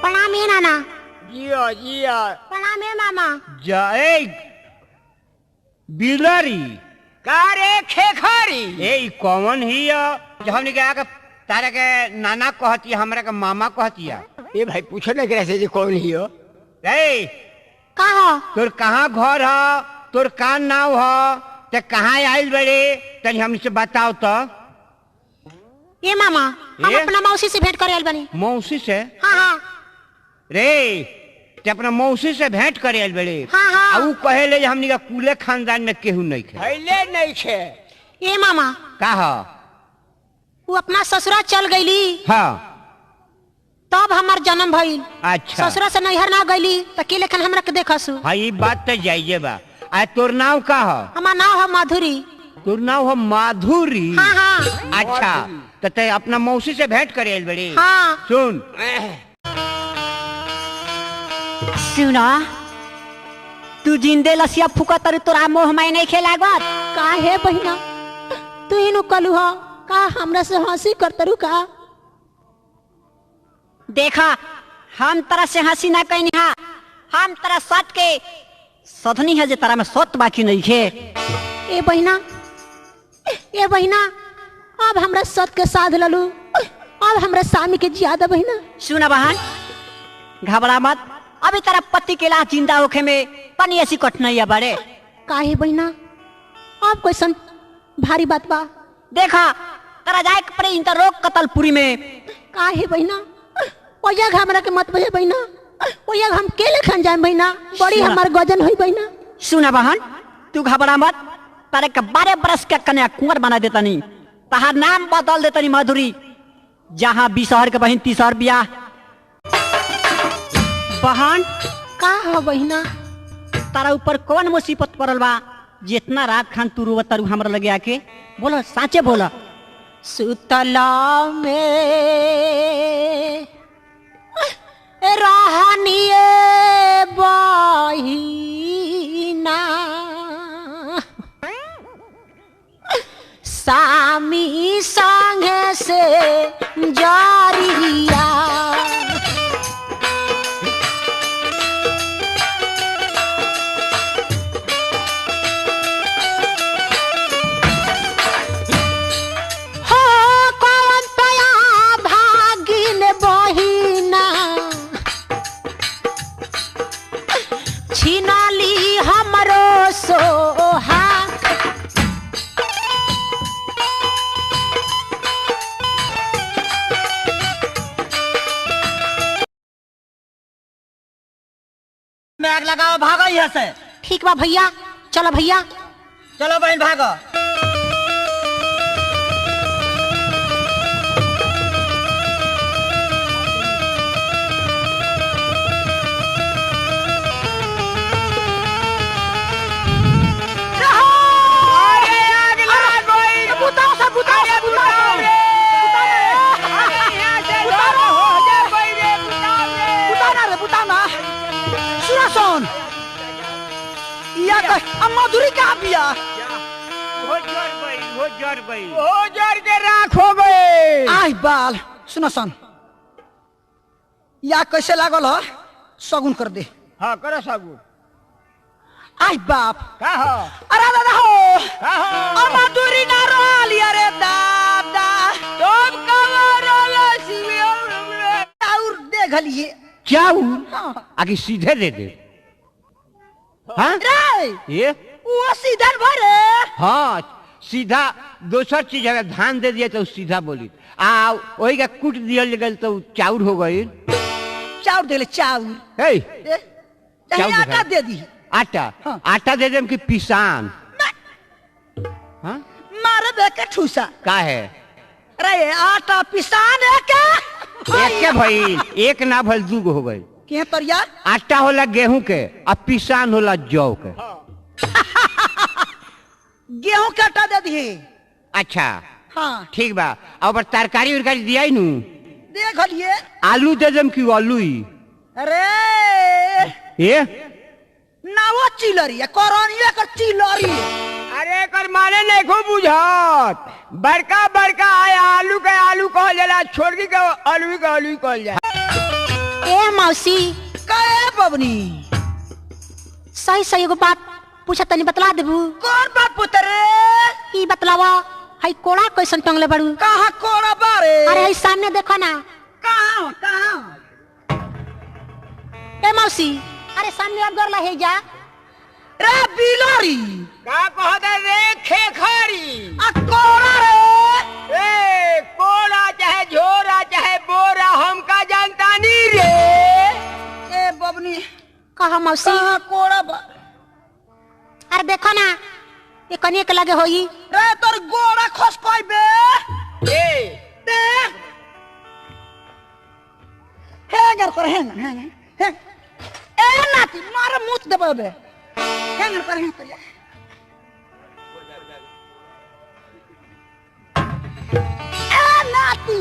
प्रणाम है नाना। जिया जिया प्रणाम है मामा। जय बिलरी का रे खेखरी ए कौन ही हमने क्या के तारे के नाना कहती हमरा के मामा कहतिया। ये भाई पूछो ना कैसे जी कौन ही हो? ए कहा तोर कहाँ घर ह, तोर का नाव ह, ते कहाँ आइल बड़े तनी हमसे बताओ तो। ये मामा हम ये? अपना मौसी से भेंट करे आइल बनी। मौसी से? हाँ हाँ रे ते अपना मौसी से भेंट करे आइल बड़े। हाँ, हाँ। आ ऊ कहेले हमनी का कुले खानदान में केहू नहीं खे। पहले नहीं छे। ये मामा का ह? वो अपना ससुरा चल गईली हाँ तब हमार जन्म भइल। अच्छा ससुरा से नैहर ना गईली तो के लेखन हमरा के देखसु। हाँ ये बात तो जाइए बा। आ तोर नाव का ह? हमार नाम है माधुरी। तोर नाव हो माधुरी। हाँ हाँ अच्छा तो ते अपना मौसी से भेंट करे आइल बड़ी। हाँ। सुन सुना तू जिंदे लसिया फुका तर तोरा मोह माय नहीं खेलागत। का है बहिना तू ही नु कलू हो का हमरा से हंसी करतरू का? देखा हम तरह से हंसी ना कहनी हा, हम तरह सत के सधनी है जे तरह में सत बाकी नहीं खे। ए बहिना अब हमरा सत के साध ललू। अब हमरा सामी के ज्यादा बहिना। सुना बहन घबरा मत, अभी तेरा पति के लाश जिंदा होखे में पनी ऐसी कठिनाइया बड़े। काहे बहिना अब कैसन भारी बात बा? देखा तेरा जाए के पड़े इंटर रोक कतलपुरी में। काहे बहिना ओया हमरा के मत बजे बहिना। ओया हम केले खान जाए बहिना। बड़ी सुना। हमार गजन होई बहिना। सुना बहन तू घबरा मत, तारे के 12 बरस के कन्या कुंवर बना देता नहीं, तहार नाम बदल देता नहीं माधुरी। जहाँ 20 के बहन 30 बियाह। बहन का हो बहिना? तारा ऊपर कौन मुसीबत पड़ल बा जितना रात खान तू रोवत तारू हमरा लगे आके? बोलो साचे बोला। सुतला में रहनिए बहिना सामी संगे से जारिया। हो कौन तया भागिन बहिना छिनाली हमरो सोहा। मैग लगाओ भागो यहाँ से। ठीक बा भैया चलो भैया। चलो बहन भागो। मधुरी का बिया हो जर गई हो जर के राख हो गए। आय बाल सुनो सन या कैसे लागल ह सगुन कर दे। हाँ करो सागु। आय बाप का हो? अरे दादा हो का हो? मधुरी ना रोली अरे दादा तुम कहाँ रोला सिविया? और देख लिए क्या हाँ। आगे सीधे दे दे। हाँ रे ये वो सीधन भरे हाँ सीधा दोसर चीज अगर धान दे दिया तो सीधा बोली आ वही का कूट दिया गल तो चाउर हो गई। चाउर दे ले चाउर हे चाउर आटा दे दी। आटा हाँ। आटा दे देम कि पिसान। हाँ मारे दे के ठूसा का है रे आटा पिसान है के एक के भइल एक ना भइल दूगो हो गई। के तरिया आटा होला गेहूं के और पिसान होला जौ के। गेहूं के आटा दे दी। अच्छा हाँ ठीक बा अब तरकारी उरकारी दिया नु देख लिए आलू दे देम कि आलू अरे ये ना वो चिलरी है कोरोनिया कर चिलरी। अरे कर माने नहीं खूब बुझात बड़का बड़का आया आलू के आलू कहल जाला छोड़की के आलू के आलू कहल जाला। ए मौसी कहे बबनी सही सही एगो बात पूछा तनी बतला देबू कौन बात पुतरे ई बतलावा हई कोड़ा कैसन टंगले बड़ू कहाँ कोड़ा बारे अरे हई सामने देखो ना कहाँ कहाँ ए मौसी अरे सामने अब गरला है जा रे बिलोरी का कहता रे खेखरी आ कोड़ा रे ए कोड़ा चाहे झोरा चाहे बोरा हमका जानता नहीं रे ए बबनी कहा मौसी कहाँ कोड़ा बा अरे देखो ना ये कनिए के लगे होई रे तोर गोड़ा खस कोई बे ए देख हैंगर कर हैंगर ए नाती मार मुछ देबे बे हैंगर कर हैंगर ए नाती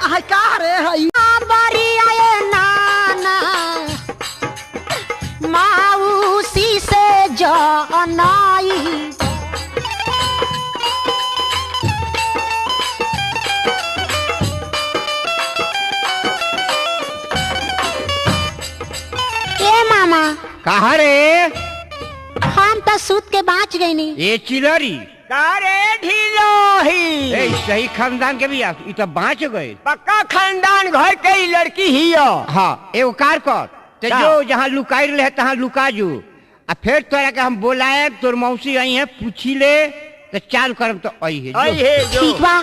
आ का रे हई बारी आए नाना माऊसी से जनाई ए मामा कहा रे हम तो सूत के बाँच गई नी ये चिलरी का रे ढिलोही ए सही खानदान के भी ई तो बाँच गए पक्का खानदान घर के ही लड़की ही हो हाँ एगो कार कर ते का? जो जहाँ लुकाई रहे तहाँ लुका जो आ फिर तोरा के हम बोलाए तोर मौसी आई है पूछी ले तो चाल करम तो आई है आई जो। है जो ठीक बा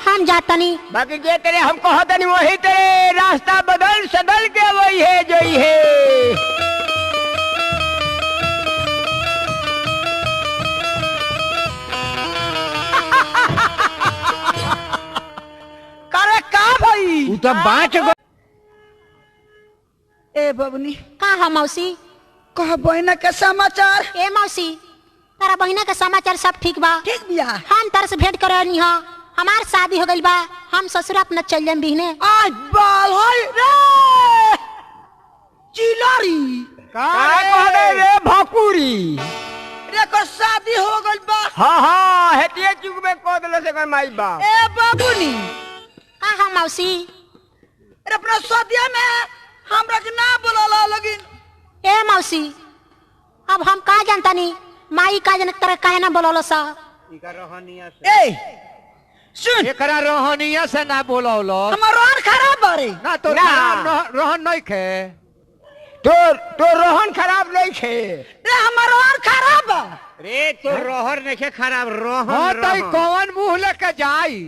हम जाता नी बाकी जे तेरे हम कहता नहीं वही तेरे रास्ता बदल सदल के वही है जो ही है करे का भाई उ तो बाँच गए ए बबनी का हम मौसी कह बहना के समाचार ए मौसी तारा बहिना के समाचार सब ठीक बा ठीक बिया हम तार से भेंट करनी हा हमार शादी हो गइल बा हम ससुर अपना चल जाम बिहने आज बाल होई रे चिलारी का कहते रे भकुरी रे को शादी हो गइल बा हाँ हाँ हेतिए चुक में कोदले से कर माई बा ए बाबूनी का हम मौसी रे अपना शादिया में हमरा के ना बोलाला लगिन ए मौसी अब हम का जानता नी माई का जनक तरह काहे ना बोललो सा ए सुन एकरा रोहनिया से ना बोलौलो हमर रोहन खराब बारे ना तो ना। रोहन नहीं खे तो रोहन खराब नहीं खे रे हमर रोहन खराब बा रे तो रोहर नहीं खे खराब रोहन हाँ तो रोहन। कौन मुंह लेके जाई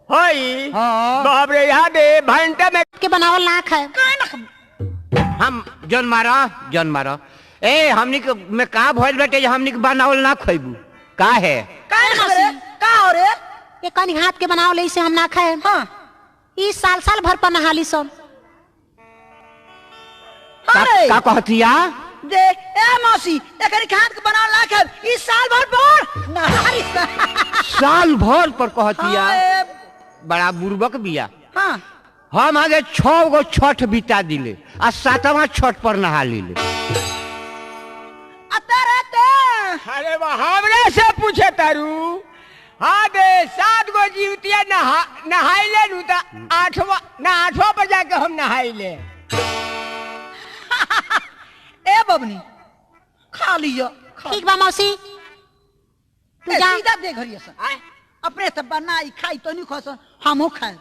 होई हाँ। बाप रे यहाँ दे भंटे में के बनावल ना खाए काहे ना हम जन मारा ए हमनी के में का भइल बाटे जे हमनी के बनावल ना खइबू का है काहे ना रे का हो रे ये कनी हाथ के बनावल ऐसे हम ना खाए हां ई साल साल भर पर नहाली सब अरे का कहतिया दे ए मौसी एकरी खाद के बना ला के इस साल भर पर नहारी साल भर पर कहतिया हां बड़ा बुर्बक बिया हां हम आगे 6 गो छठ बिता दिले आ 7वां छठ पर नहा लीले अतरे ते अरे वाह हमरे से पूछे तारू हाँ दे 7 गो जीवतिया नहाइले नु तो 8वां पर जाके हम नहाइले ए बबनी खा लियो ठीक बा मौसी तू ए, जा सीधा दे घरिया से अपने से बनाई खाई तो नहीं खस हमहू खाए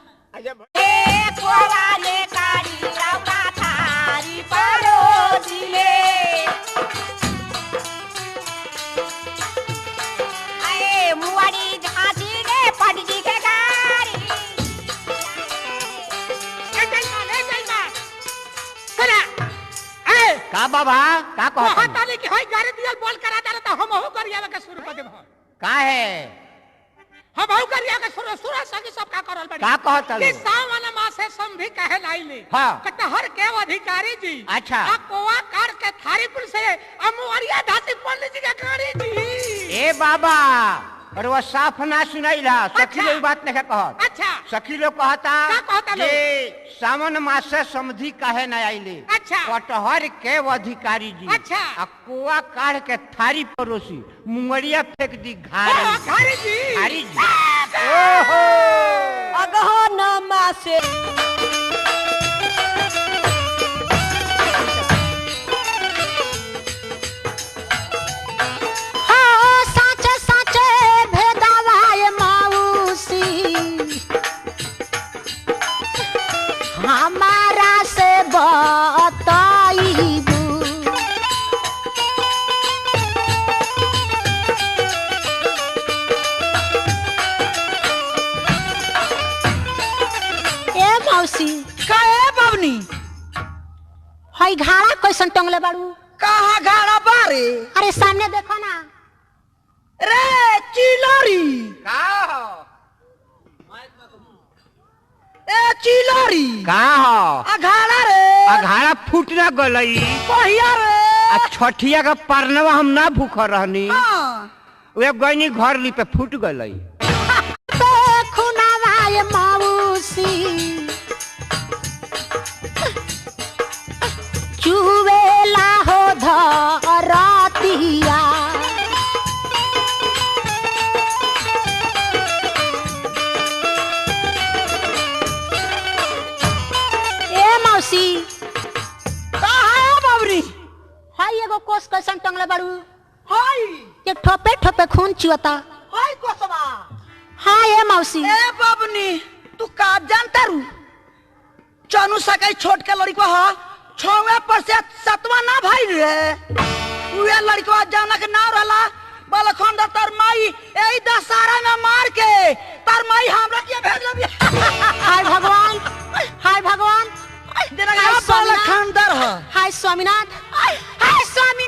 का बाबा का कहता ताले की होई गाड़ी दियल बोल करा दे तो हमहू करिया के शुरू कर देब का है हमहू करिया के शुरू सके सब का करल बड़ी का कहता कि सावन मासे संभि कहे लाइले हाँ। कटहर के अधिकारी जी अच्छा। आ कोवा कार के थारी पुल से अमुअरिया धाती पंडित जी के गाड़ी जी ए बाबा और वो साफ ना सुनाइला सखी अच्छा। लोग बात नहीं कहत अच्छा सखी लोग कहता का कहता लोग? जे सावन मास से समधि काहे न आइले अच्छा। कटहर के अधिकारी जी अच्छा। आ कुआ काढ़ के थारी परोसी मुंगरिया फेंक दी घारी थारी जी घारी जी ओहो अगहन मासे हमारा से बताइबू ए मौसी का ए बबनी हई घाड़ा कैसन टंगले बाड़ू कहाँ घाड़ा बारे अरे सामने देखो ना रे चिलोरी ए चिलोरी का हो घाड़ा रे अघाड़ा फूट ना गलई कहिया रे आ छठिया का परनवा हम ना भूख रहनी हाँ वे गईनी घर ली पे फूट गलई खुनावा ये मौसी चुवेला हो धरतिया ए मौसी कहाँ है बबरी हाय एगो कोस कैसन टंगले बाड़ू हाय ये ठोपे ठोपे खून चुअता हाय कोसवा हाँ ए मौसी ए बबनी तू का जानता रू चनु सकाई छोट के लड़की को हा छवे पर से सतवा ना भाई रे उहे लड़की को जाना के नाम रहला बलखंड तर माई एई दशहरा में मार के तर माई हमरा के भेज लबी हाय भगवान हाय भगवान देना हाय स्वामीनाथ। बलखंडर ह हाय स्वामीनाथ हाय स्वामी